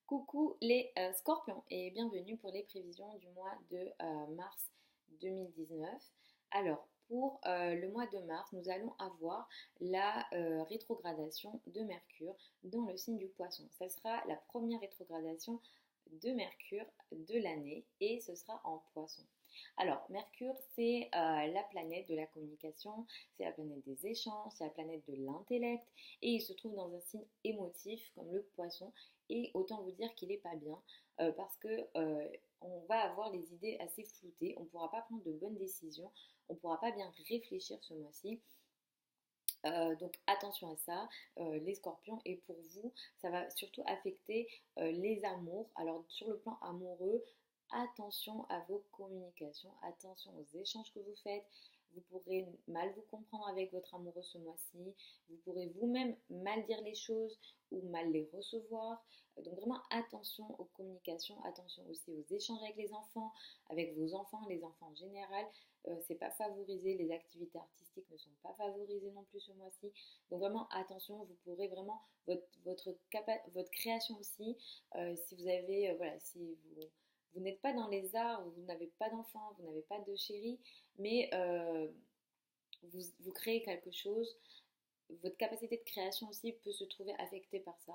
Coucou les scorpions et bienvenue pour les prévisions du mois de mars 2019. Alors, pour le mois de mars, nous allons avoir la rétrogradation de Mercure dans le signe du poisson. Ce sera la première rétrogradation de Mercure de l'année et ce sera en poisson. Alors, Mercure, c'est la planète de la communication, c'est la planète des échanges, c'est la planète de l'intellect et il se trouve dans un signe émotif comme le poisson. Et autant vous dire qu'il n'est pas bien parce que on va avoir les idées assez floutées, on ne pourra pas prendre de bonnes décisions, on ne pourra pas bien réfléchir ce mois-ci. Donc attention à ça, les scorpions, et pour vous, ça va surtout affecter les amours. Alors sur le plan amoureux, attention à vos communications, attention aux échanges que vous faites. Vous pourrez mal vous comprendre avec votre amoureux ce mois-ci. Vous pourrez vous-même mal dire les choses ou mal les recevoir. Donc vraiment attention aux communications, attention aussi aux échanges avec vos enfants, les enfants en général. C'est pas favorisé, les activités artistiques ne sont pas favorisées non plus ce mois-ci. Donc vraiment attention, vous pourrez vraiment votre création aussi. Si vous avez voilà, si vous n'êtes pas dans les arts, vous n'avez pas d'enfants, vous n'avez pas de chéri, mais vous créez quelque chose, votre capacité de création aussi peut se trouver affectée par ça.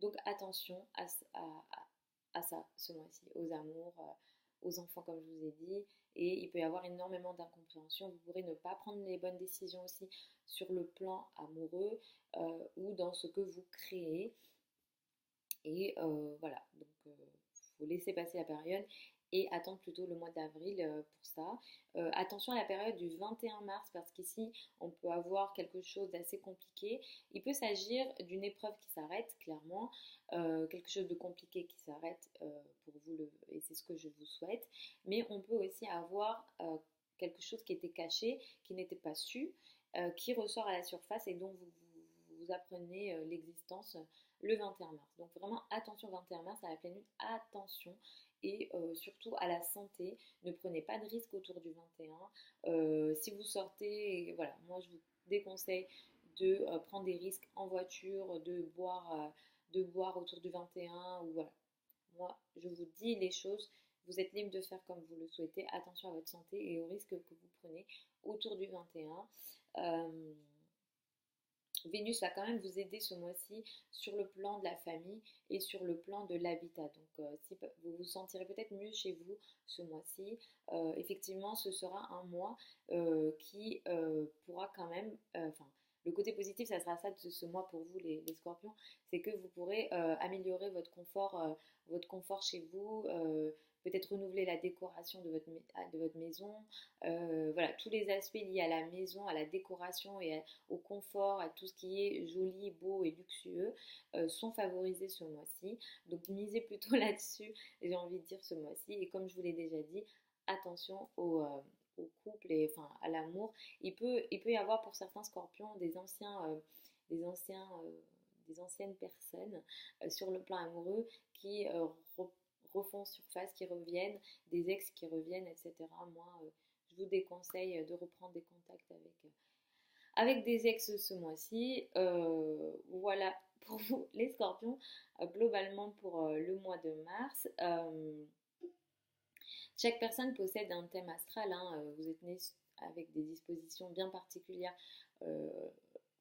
Donc attention à ça ce mois-ci, aux amours, aux enfants comme je vous ai dit. Et il peut y avoir énormément d'incompréhension. Vous pourrez ne pas prendre les bonnes décisions aussi sur le plan amoureux ou dans ce que vous créez. Et voilà, donc faut laisser passer la période et attendre plutôt le mois d'avril pour ça. Attention à la période du 21 mars parce qu'ici on peut avoir quelque chose d'assez compliqué. Il peut s'agir d'une épreuve qui s'arrête clairement, quelque chose de compliqué qui s'arrête pour vous et c'est ce que je vous souhaite. Mais on peut aussi avoir quelque chose qui était caché, qui n'était pas su, qui ressort à la surface et dont vous apprenez l'existence le 21 mars. Donc vraiment attention 21 mars à la pleine lune, attention et surtout à la santé. Ne prenez pas de risques autour du 21. Si vous sortez, voilà, moi je vous déconseille de prendre des risques en voiture, de boire autour du 21 ou voilà. Moi je vous dis les choses. Vous êtes libre de faire comme vous le souhaitez. Attention à votre santé et aux risques que vous prenez autour du 21. Vénus va quand même vous aider ce mois-ci sur le plan de la famille et sur le plan de l'habitat. Donc, si vous vous sentirez peut-être mieux chez vous ce mois-ci, effectivement, ce sera un mois qui pourra quand même, enfin, le côté positif, ça sera ça de ce mois pour vous, les scorpions, c'est que vous pourrez améliorer votre confort chez vous, peut-être renouveler la décoration de votre maison, voilà, tous les aspects liés à la maison, à la décoration et au confort, à tout ce qui est joli, beau et luxueux, sont favorisés ce mois-ci. Donc misez plutôt là-dessus, j'ai envie de dire ce mois-ci. Et comme je vous l'ai déjà dit, attention au couple et enfin à l'amour. Il peut y avoir pour certains scorpions des anciens, des anciennes personnes sur le plan amoureux qui refont surface, qui reviennent, des ex qui reviennent, etc. Moi, je vous déconseille de reprendre des contacts avec des ex ce mois-ci. Voilà pour vous les scorpions, globalement pour le mois de mars. Chaque personne possède un thème astral, hein. Vous êtes né avec des dispositions bien particulières euh,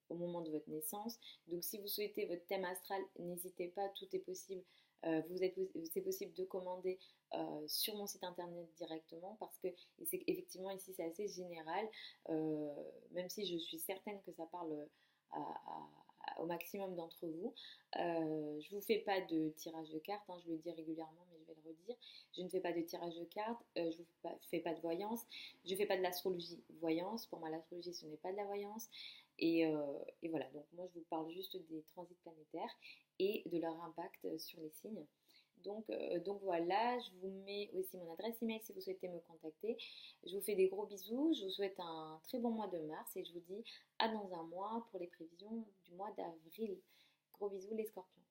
au moment de votre naissance. Donc si vous souhaitez votre thème astral, n'hésitez pas, tout est possible. C'est possible de commander sur mon site internet directement parce que effectivement ici c'est assez général, même si je suis certaine que ça parle au maximum d'entre vous. Je ne vous fais pas de tirage de cartes, hein, je le dis régulièrement mais je vais le redire. Je ne fais pas de tirage de cartes, je ne fais pas de voyance, je ne fais pas de l'astrologie voyance. Pour moi l'astrologie ce n'est pas de la voyance. Et voilà, donc moi je vous parle juste des transits planétaires et de leur impact sur les signes. Donc voilà, je vous mets aussi mon adresse email si vous souhaitez me contacter. Je vous fais des gros bisous, je vous souhaite un très bon mois de mars et je vous dis à dans un mois pour les prévisions du mois d'avril. Gros bisous les scorpions.